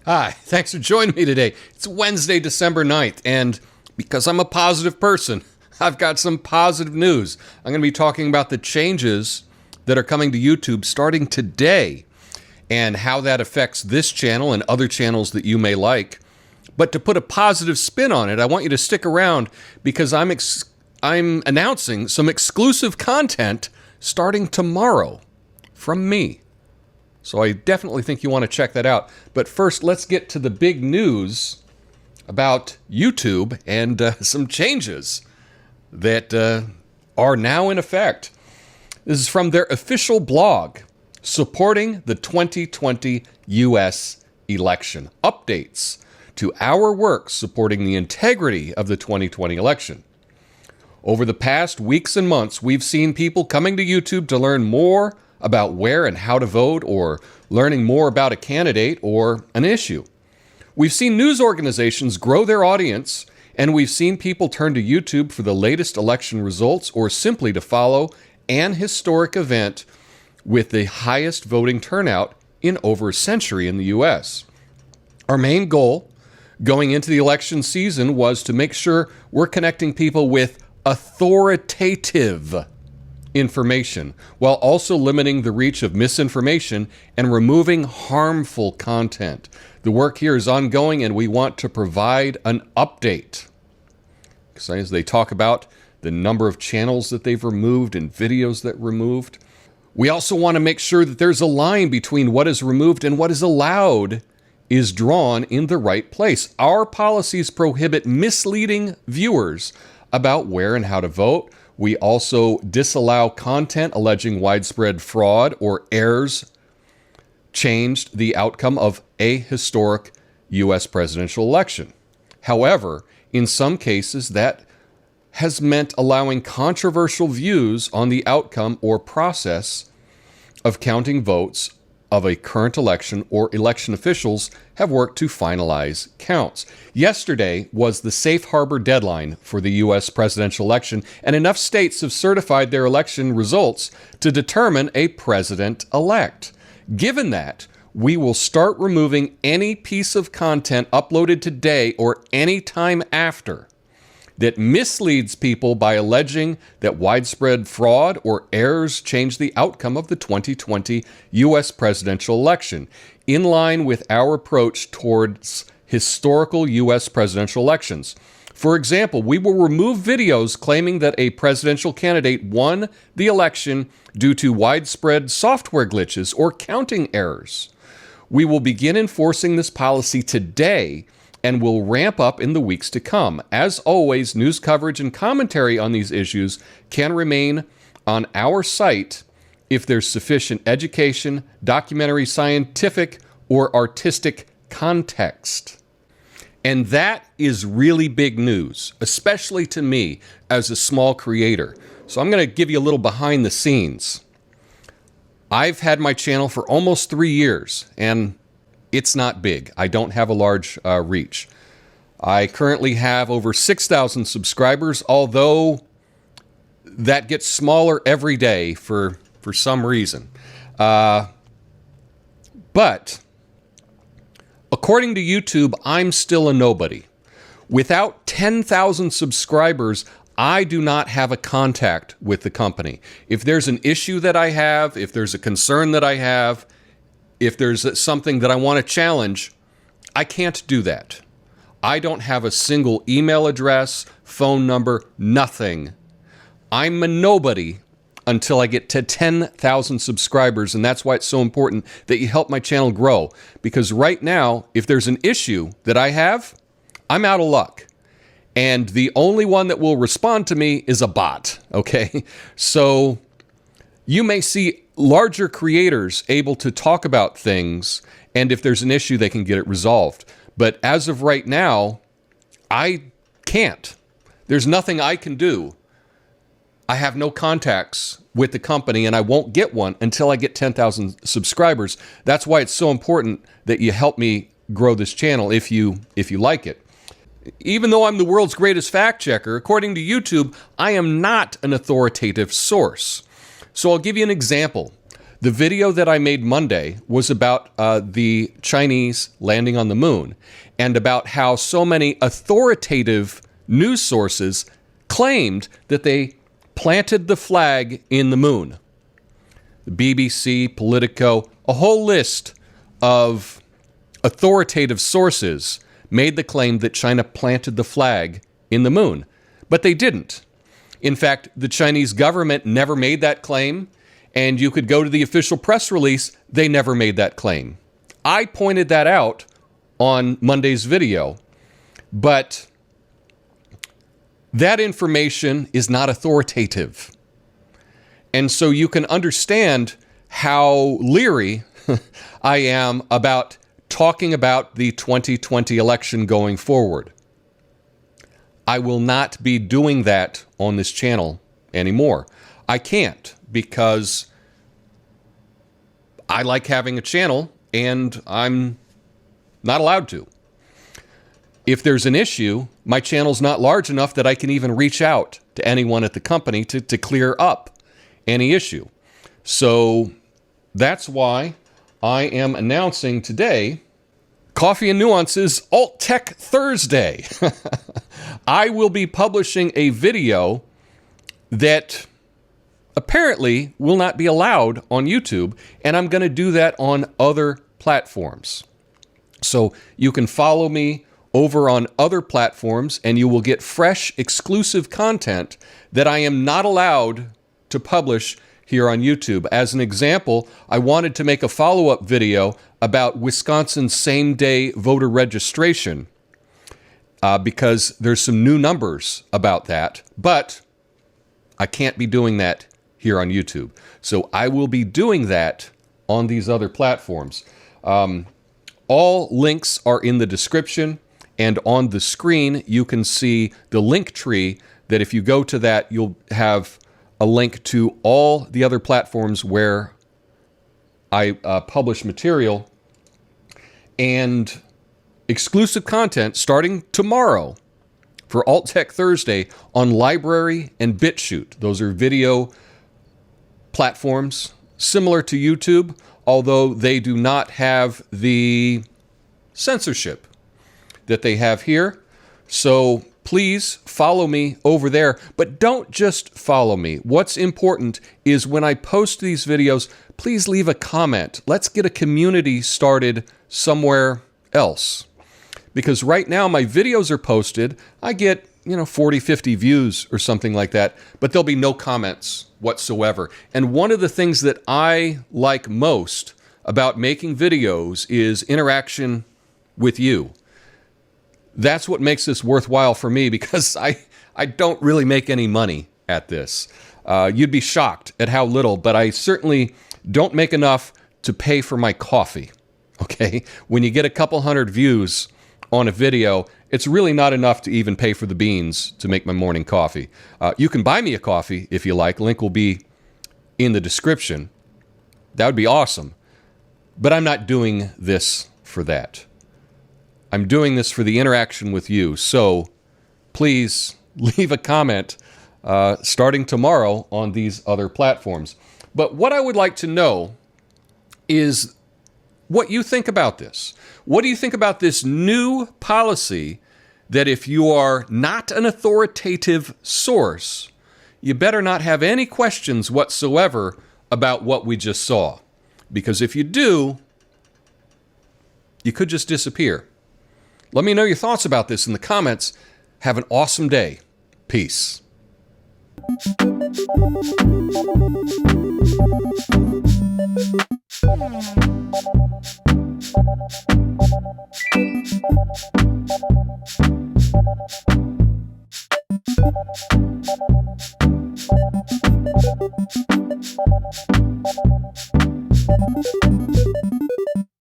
Hi, thanks for joining me today. It's Wednesday, December 9th, and because I'm a positive person, I've got some positive news. I'm going to be talking about the changes that are coming to YouTube starting today and how that affects this channel and other channels that you may like. But to put a positive spin on it, I want you to stick around because I'm announcing some exclusive content starting tomorrow from me. So I definitely think you want to check that out. But first, let's get to the big news about YouTube and some changes that are now in effect. This is from their official blog, supporting the 2020 U.S. election. Updates to our work supporting the integrity of the 2020 election. Over the past weeks and months, we've seen people coming to YouTube to learn more about where and how to vote, or learning more about a candidate or an issue. We've seen news organizations grow their audience, and we've seen people turn to YouTube for the latest election results or simply to follow an historic event with the highest voting turnout in over a century in the U.S. Our main goal going into the election season was to make sure we're connecting people with authoritative information, while also limiting the reach of misinformation and removing harmful content. The work here is ongoing, and we want to provide an update. As they talk about the number of channels that they've removed and videos that removed. We also want to make sure that there's a line between what is removed and what is allowed is drawn in the right place. Our policies prohibit misleading viewers about where and how to vote. We also disallow content alleging widespread fraud or errors changed the outcome of a historic U.S. presidential election. However, in some cases, that has meant allowing controversial views on the outcome or process of counting votes of a current election, or election officials have worked to finalize counts. Yesterday was the safe harbor deadline for the U.S. presidential election, and enough states have certified their election results to determine a president-elect. Given that, we will start removing any piece of content uploaded today or any time after that misleads people by alleging that widespread fraud or errors changed the outcome of the 2020 U.S. presidential election, in line with our approach towards historical U.S. presidential elections. For example, we will remove videos claiming that a presidential candidate won the election due to widespread software glitches or counting errors. We will begin enforcing this policy today and will ramp up in the weeks to come. As always, news coverage and commentary on these issues can remain on our site if there's sufficient education, documentary, scientific, or artistic context. And that is really big news, especially to me as a small creator. So I'm going to give you a little behind the scenes. I've had my channel for almost 3 years, and it's not big. I don't have a large reach. I currently have over 6,000 subscribers, although that gets smaller every day for some reason. But according to YouTube, I'm still a nobody. Without 10,000 subscribers, I do not have a contact with the company. If there's an issue that I have, if there's a concern that I have, if there's something that I want to challenge, I can't do that. I don't have a single email address, phone number, nothing. I'm a nobody until I get to 10,000 subscribers, and that's why it's so important that you help my channel grow. Because right now, if there's an issue that I have, I'm out of luck. And the only one that will respond to me is a bot, okay? So you may see larger creators able to talk about things, and if there's an issue, they can get it resolved. But as of right now, I can't. There's nothing I can do. I have no contacts with the company, and I won't get one until I get 10,000 subscribers. That's why it's so important that you help me grow this channel if you like it. Even though I'm the world's greatest fact checker, according to YouTube, I am not an authoritative source. So I'll give you an example. The video that I made Monday was about the Chinese landing on the moon and about how so many authoritative news sources claimed that they planted the flag in the moon. The BBC, Politico, a whole list of authoritative sources made the claim that China planted the flag in the moon, but they didn't. In fact, the Chinese government never made that claim, and you could go to the official press release, they never made that claim. I pointed that out on Monday's video, but that information is not authoritative. And so you can understand how leery I am about talking about the 2020 election going forward. I will not be doing that on this channel anymore. I can't, because I like having a channel and I'm not allowed to. If there's an issue, my channel's not large enough that I can even reach out to anyone at the company to clear up any issue. So that's why I am announcing today Coffee and Nuance's Alt Tech Thursday. I will be publishing a video that apparently will not be allowed on YouTube, and I'm going to do that on other platforms. So you can follow me over on other platforms, and you will get fresh, exclusive content that I am not allowed to publish here on YouTube. As an example, I wanted to make a follow-up video about Wisconsin's same-day voter registration because there's some new numbers about that, but I can't be doing that here on YouTube. So I will be doing that on these other platforms. All links are in the description, and on the screen you can see the link tree that if you go to that, you'll have a link to all the other platforms where I publish material and exclusive content starting tomorrow for Alt Tech Thursday on Library and BitChute. Those are video platforms similar to YouTube, although they do not have the censorship that they have here. So please follow me over there, but don't just follow me. What's important is when I post these videos, please leave a comment. Let's get a community started somewhere else. Because right now my videos are posted, I get, 40, 50 views or something like that, but there'll be no comments whatsoever. And one of the things that I like most about making videos is interaction with you. That's what makes this worthwhile for me, because I don't really make any money at this. You'd be shocked at how little, but I certainly don't make enough to pay for my coffee, okay? When you get a couple hundred views on a video, it's really not enough to even pay for the beans to make my morning coffee. You can buy me a coffee if you like. Link will be in the description. That would be awesome. But I'm not doing this for that. I'm doing this for the interaction with you. So please leave a comment starting tomorrow on these other platforms. But what I would like to know is what you think about this. What do you think about this new policy that if you are not an authoritative source, you better not have any questions whatsoever about what we just saw? Because if you do, you could just disappear. Let me know your thoughts about this in the comments. Have an awesome day. Peace.